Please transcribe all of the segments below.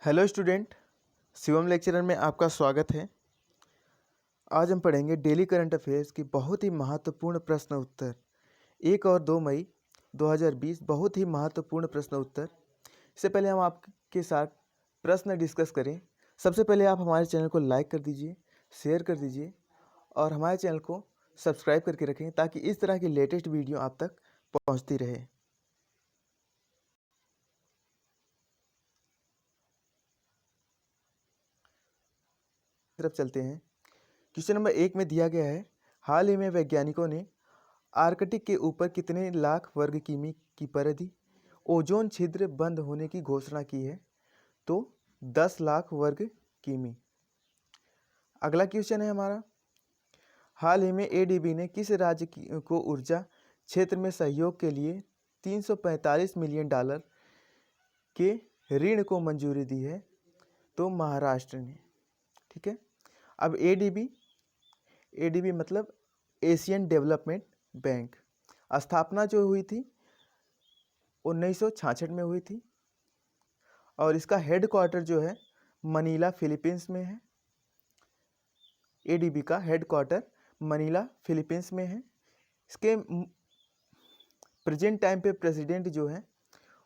Hello student, Shivam lecturer में आपका स्वागत है। आज हम पढ़ेंगे डेली करंट अफेयर्स की बहुत ही महत्वपूर्ण प्रश्न उत्तर। 1 और 2 मई 2020 बहुत ही महत्वपूर्ण प्रश्न उत्तर। इससे पहले हम आपके साथ प्रश्न डिस्कस करें, सबसे पहले आप हमारे चैनल को लाइक कर दीजिए, शेयर कर दीजिए और हमारे चैनल को सब्सक्राइब करके रखें ताकि इस तरह की लेटेस्ट वीडियो आप तक पहुँचती रहे। तरफ चलते हैं। क्वेश्चन नंबर 1 में दिया गया है, हाल ही में वैज्ञानिकों ने आर्कटिक के ऊपर कितने लाख वर्ग किमी की परिधि ओजोन छिद्र बंद होने की घोषणा की है? तो 10 लाख वर्ग किमी। अगला क्वेश्चन है हमारा, हाल ही में एडीबी ने किस राज्य को ऊर्जा क्षेत्र में सहयोग के लिए $345 मिलियन के ऋण को मंजूरी दी है? तो महाराष्ट्र ने। ठीक है। अब एडीबी मतलब एशियन डेवलपमेंट बैंक, स्थापना जो हुई थी 1966 में हुई थी और इसका हेडक्वार्टर जो है मनीला फिलीपींस में है। एडीबी का हेडक्वार्टर मनीला फिलीपींस में है। इसके प्रेजेंट टाइम पे प्रेसिडेंट जो है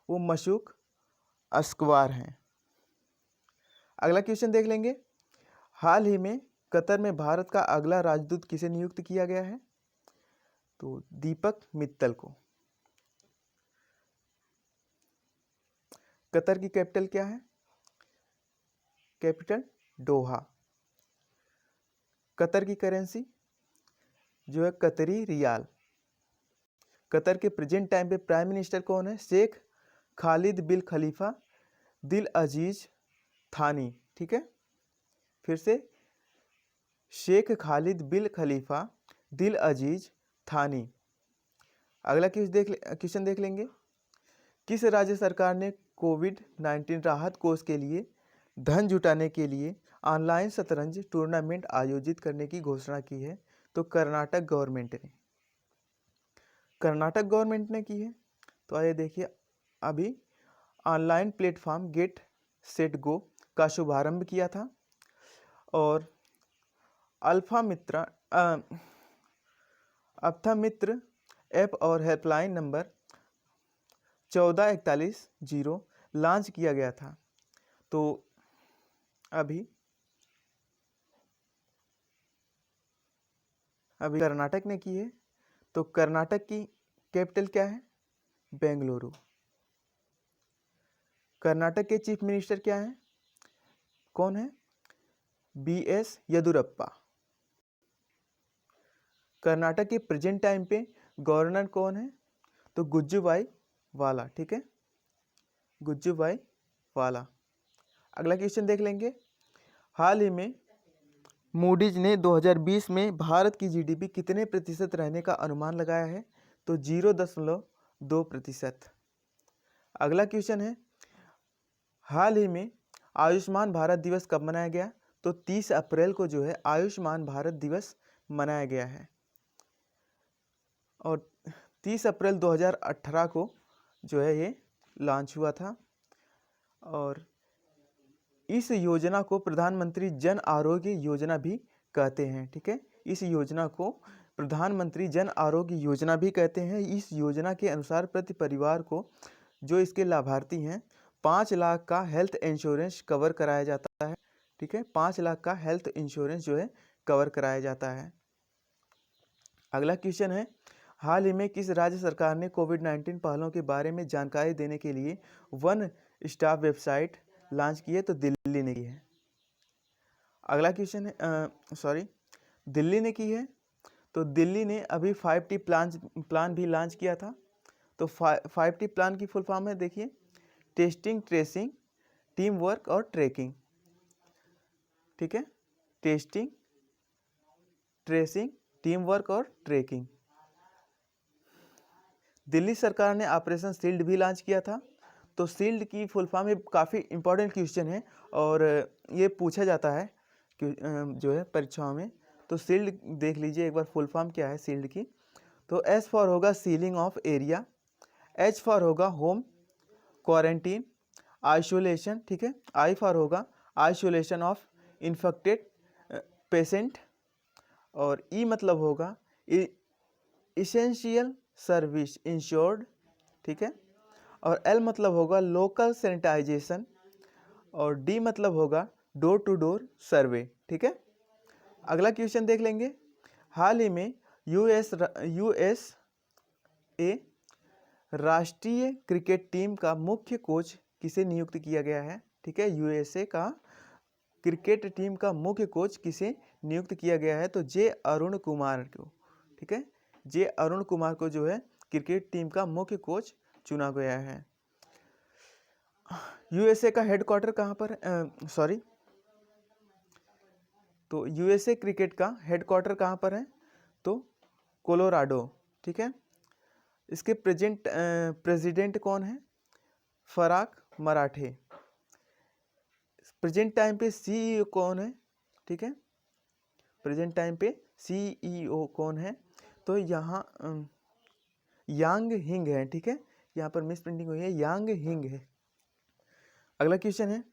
वो मशूक अस्कवार हैं। अगला क्वेश्चन देख लेंगे, हाल ही में कतर में भारत का अगला राजदूत किसे नियुक्त किया गया है? तो दीपक मित्तल को। कतर की कैपिटल क्या है? कैपिटल दोहा। कतर की करेंसी जो है कतरी रियाल। कतर के प्रेजेंट टाइम पे प्राइम मिनिस्टर कौन है? शेख खालिद बिन खलीफा दिल अजीज थानी। ठीक है, फिर से शेख खालिद बिन खलीफा दिल अजीज थानी। अगला क्वेश्चन देख लेंगे, किस राज्य सरकार ने कोविड-19 राहत कोष के लिए धन जुटाने के लिए ऑनलाइन शतरंज टूर्नामेंट आयोजित करने की घोषणा की है? तो कर्नाटक गवर्नमेंट ने। कर्नाटक गवर्नमेंट ने की है। तो आइए देखिए, अभी online platform get set go का शुभारंभ किया था और अल्फा मित्र ऐप और हेल्पलाइन नंबर 144140 लॉन्च किया गया था। तो अभी कर्नाटक ने की है। तो कर्नाटक की कैपिटल क्या है? बेंगलुरु। कर्नाटक के चीफ मिनिस्टर क्या हैं? कौन है? बीएस येदियुरप्पा। कर्नाटक के प्रेजेंट टाइम पे गवर्नर कौन है? तो गुज्जूभाई वाला। ठीक है, गुज्जूभाई वाला। अगला क्वेश्चन देख लेंगे, हाल ही में मूडीज ने 2020 में भारत की जीडीपी कितने प्रतिशत रहने का अनुमान लगाया है? तो 0.2%। अगला क्वेश्चन है, हाल ही में आयुष्मान भारत दिवस कब मनाया गया? तो 30 अप्रैल को जो है आयुष्मान भारत दिवस मनाया गया है और 30 अप्रैल 2018 को जो है ये लॉन्च हुआ था और इस योजना को प्रधानमंत्री जन आरोग्य योजना भी कहते हैं। ठीक है, इस योजना को प्रधानमंत्री जन आरोग्य योजना भी कहते हैं। इस योजना के अनुसार प्रति परिवार को जो इसके लाभार्थी हैं 5 लाख का हेल्थ इंश्योरेंस कवर कराया जाता है। ठीक है, 5 लाख का हेल्थ इंश्योरेंस जो है कवर कराया जाता है। अगला क्वेश्चन है, हाल ही में किस राज्य सरकार ने कोविड-19 पहलों के बारे में जानकारी देने के लिए वन स्टॉप वेबसाइट लॉन्च की है? तो दिल्ली ने की है। अगला क्वेश्चन है, दिल्ली ने की है। तो दिल्ली ने अभी 5T प्लान भी लॉन्च किया था। तो 5T प्लान की फुल फॉर्म है, देखिए, टेस्टिंग, ट्रेसिंग, टीम वर्क और ट्रैकिंग। ठीक है, टेस्टिंग, ट्रेसिंग, टीम वर्क और ट्रैकिंग। दिल्ली सरकार ने ऑपरेशन शील्ड भी लॉन्च किया था। तो शील्ड की फुल फॉर्म में काफ़ी इंपॉर्टेंट क्वेश्चन है और ये पूछा जाता है कि जो है परीक्षाओं में। तो शील्ड देख लीजिए एक बार फुल फॉर्म क्या है शील्ड की। तो एस फॉर होगा ceiling of area, H for होगा होम क्वारंटीन, आइसोलेशन, ठीक है, आई फॉर होगा आइसोलेशन ऑफ इन्फेक्टेड पेशेंट, और ई मतलब होगा इसेंशियल सर्विस इंश्योर्ड, ठीक है, और एल मतलब होगा लोकल सैनिटाइजेशन, और डी मतलब होगा डोर टू डोर सर्वे, ठीक है। अगला क्वेश्चन देख लेंगे। हाल ही में यूएस ए राष्ट्रीय क्रिकेट टीम का मुख्य कोच किसे नियुक्त किया गया है, ठीक है। यूएसए का क्रिकेट टीम का मुख्य कोच किसे नियुक्त किया गया है, तो जे अरुण कुमार को, ठीक है, जे अरुण कुमार को जो है क्रिकेट टीम का मुख्य कोच चुना गया है। यूएसए का हेडक्वार्टर कहाँ पर है, सॉरी, तो यूएसए क्रिकेट का हेडक्वार्टर कहाँ पर है, तो कोलोराडो, ठीक है। इसके प्रेसिडेंट कौन है, फराक मराठे। प्रेजेंट टाइम पे सीईओ कौन है, ठीक है, प्रेजेंट टाइम पे सीईओ कौन है, तो यहाँ यांग हिंग है, ठीक है, यहाँ पर मिस प्रिंटिंग हुई है, यांग हिंग है। अगला क्वेश्चन है,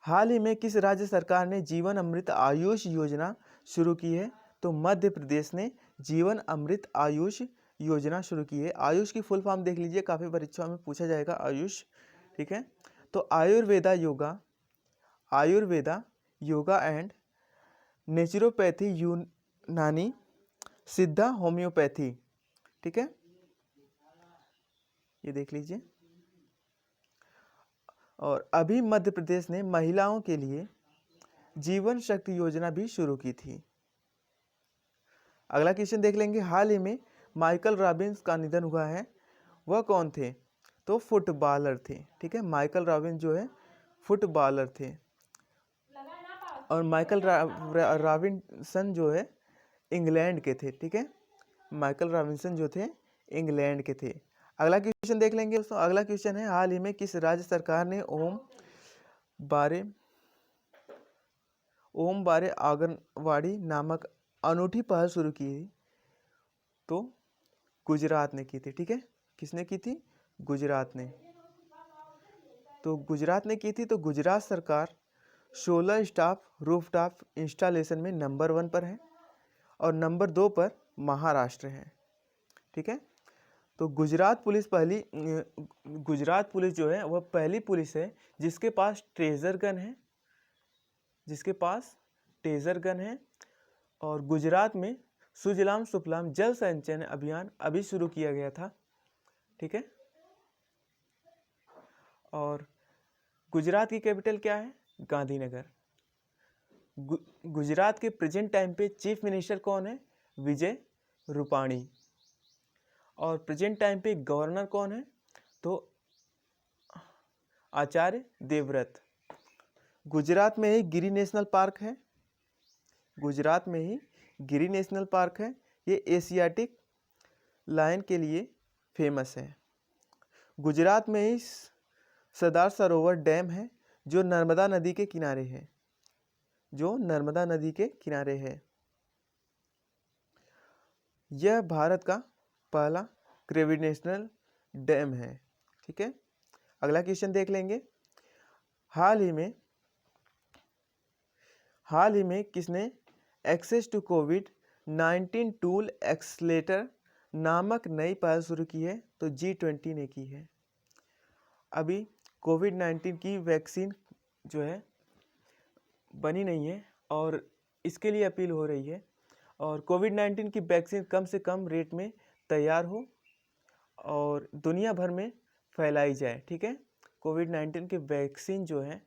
हाल ही में किस राज्य सरकार ने जीवन अमृत आयुष योजना शुरू की है, तो मध्य प्रदेश ने जीवन अमृत आयुष योजना शुरू की है। आयुष की फुल फॉर्म देख लीजिए, काफ़ी परीक्षाओं में पूछा जाएगा आयुष, ठीक है। तो आयुर्वेदा योगा एंड नेचुरोपैथी, यूनानी, सिद्धा, होम्योपैथी, ठीक है, ये देख लीजिए। और अभी मध्य प्रदेश ने महिलाओं के लिए जीवन शक्ति योजना भी शुरू की थी। अगला क्वेश्चन देख लेंगे, हाल ही में माइकल रॉबिन्स का निधन हुआ है, वह कौन थे, तो फुटबॉलर थे, ठीक है, माइकल रॉबिन्स जो है फुटबॉलर थे। और माइकल रॉबिन्सन जो है इंग्लैंड के थे, ठीक है, माइकल रॉबिन्सन जो थे इंग्लैंड के थे। अगला क्वेश्चन देख लेंगे दोस्तों। अगला क्वेश्चन है, हाल ही में किस राज्य सरकार ने ओम बारे आंगनवाड़ी नामक अनूठी पहल शुरू की, तो गुजरात ने की थी, ठीक है, किसने की थी, गुजरात ने। तो गुजरात ने की थी, तो गुजरात सरकार 16 स्टाफ रूफटॉप इंस्टॉलेशन में नंबर 1 पर है, और नंबर 2 पर महाराष्ट्र है, ठीक है। तो गुजरात पुलिस जो है वह पहली पुलिस है जिसके पास ट्रेजर गन है, और गुजरात में सुजलाम सुफलाम जल संचयन अभियान अभी शुरू किया गया था, ठीक है। और गुजरात की कैपिटल क्या है, गांधीनगर। गुजरात के प्रेजेंट टाइम पे चीफ मिनिस्टर कौन है, विजय रूपाणी। और प्रेजेंट टाइम पे गवर्नर कौन है, तो आचार्य देवव्रत। गुजरात में ही गिरी नेशनल पार्क है, ये एशियाटिक लायन के लिए फेमस है। गुजरात में ही सरदार सरोवर डैम है जो नर्मदा नदी के किनारे है, यह भारत का पहला ग्रेविटेशनल डैम है, ठीक है। अगला क्वेश्चन देख लेंगे, हाल ही में किसने एक्सेस टू कोविड-19 टूल एक्सलेटर नामक नई पहल शुरू की है, तो G20 ने की है। अभी कोविड-19 की वैक्सीन जो है बनी नहीं है, और इसके लिए अपील हो रही है, और कोविड-19 की वैक्सीन कम से कम रेट में तैयार हो और दुनिया भर में फैलाई जाए, ठीक है। कोविड-19 की वैक्सीन जो है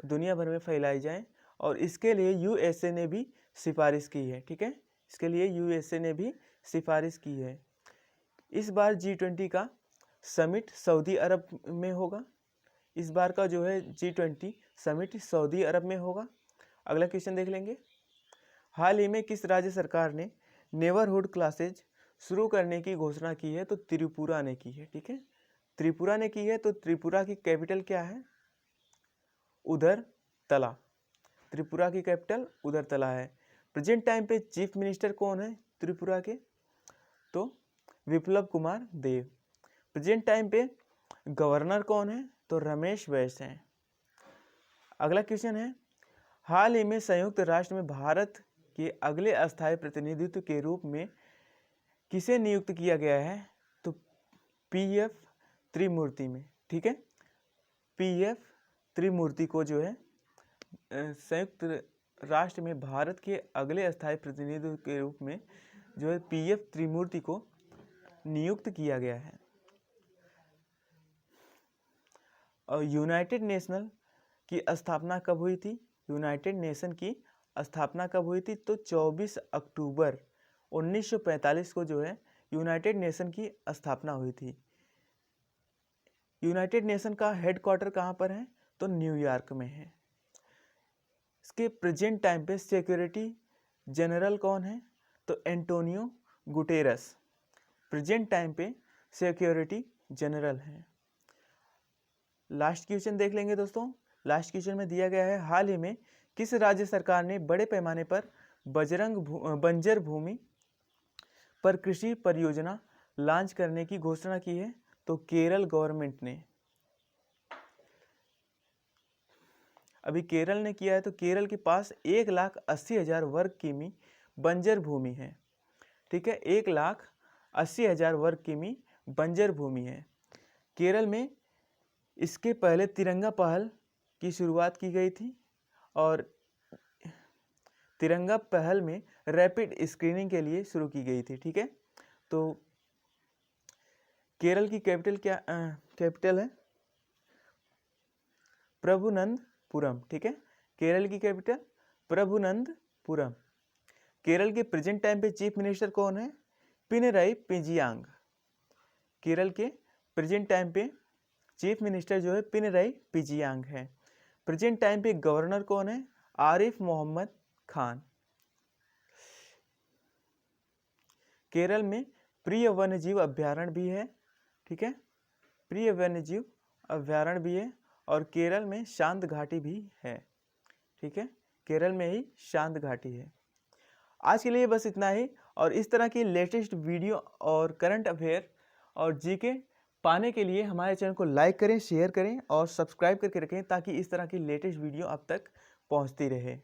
दुनिया भर में फैलाई जाए, और इसके लिए यूएसए ने भी सिफारिश की है, ठीक है, इसके लिए यूएसए ने भी सिफारिश की है। इस बार G20 का समिट सऊदी अरब में होगा, इस बार का जो है G20 समिट सऊदी अरब में होगा। अगला क्वेश्चन देख लेंगे, हाल ही में किस राज्य सरकार ने नेबरहुड क्लासेज शुरू करने की घोषणा की है, तो त्रिपुरा ने की है, ठीक है, त्रिपुरा ने की है। तो त्रिपुरा की कैपिटल क्या है, उधरतला, त्रिपुरा की कैपिटल उधरतला है। प्रेजेंट टाइम पे चीफ मिनिस्टर कौन है त्रिपुरा के, तो विप्लव कुमार देव। प्रेजेंट टाइम पे गवर्नर कौन है? तो रमेश बैस हैं। अगला क्वेश्चन है, हाल ही में संयुक्त राष्ट्र में भारत के अगले अस्थायी प्रतिनिधित्व के रूप में किसे नियुक्त किया गया है? तो पीएफ त्रिमूर्ति में। ठीक है, पीएफ त्रिमूर्ति को जो है संयुक्त राष्ट्र में भारत के अगले अस्थायी प्रतिनिधित्व के रूप में जो है पीएफ त्रिमूर्ति को नियुक्त किया गया है। और यूनाइटेड नेशनल की स्थापना कब हुई थी? यूनाइटेड नेशन की स्थापना कब हुई थी? तो 24 अक्टूबर 1945 को जो है यूनाइटेड नेशन की स्थापना हुई थी। यूनाइटेड नेशन का हेडक्वार्टर कहाँ पर है? तो न्यूयॉर्क में है। इसके प्रेजेंट टाइम पे सिक्योरिटी जनरल कौन है? तो एंटोनियो गुटेरस प्रेजेंट टाइम पे सिक्योरिटी जनरल है। लास्ट क्वेश्चन देख लेंगे दोस्तों। लास्ट क्वेश्चन में दिया गया है, हाल ही में किस राज्य सरकार ने बड़े पैमाने पर बंजर भूमि पर कृषि परियोजना लॉन्च करने की घोषणा की है? तो केरल गवर्नमेंट ने। अभी केरल ने किया है। तो केरल के पास 1,80,000 वर्ग किमी बंजर भूमि है। ठीक है, 1,80,000 वर्ग किमी बंजर भूमि है केरल में। इसके पहले तिरंगा पहल की शुरुआत की गई थी और तिरंगा पहल में रैपिड स्क्रीनिंग के लिए शुरू की गई थी। ठीक है, तो केरल की कैपिटल है प्रभुनंदपुरम। ठीक है, केरल की कैपिटल प्रभुनंदपुरम। केरल के प्रेजेंट टाइम पे चीफ मिनिस्टर कौन है? पिनराई पिंजियांग। केरल के प्रेजेंट टाइम पे चीफ मिनिस्टर जो है पिनराई पिंजियांग है। प्रेजेंट टाइम पे गवर्नर कौन है? आरिफ मोहम्मद खान। केरल में प्रिय वन्यजीव अभ्यारण्य भी है। ठीक है, प्रिय वन्यजीव अभ्यारण्य भी है और केरल में शांत घाटी भी है। ठीक है, केरल में ही शांत घाटी है। आज के लिए बस इतना ही। और इस तरह की लेटेस्ट वीडियो और करंट अफेयर और जीके पाने के लिए हमारे चैनल को लाइक करें, शेयर करें और सब्सक्राइब करके रखें ताकि इस तरह की लेटेस्ट वीडियो आप तक पहुंचती रहे।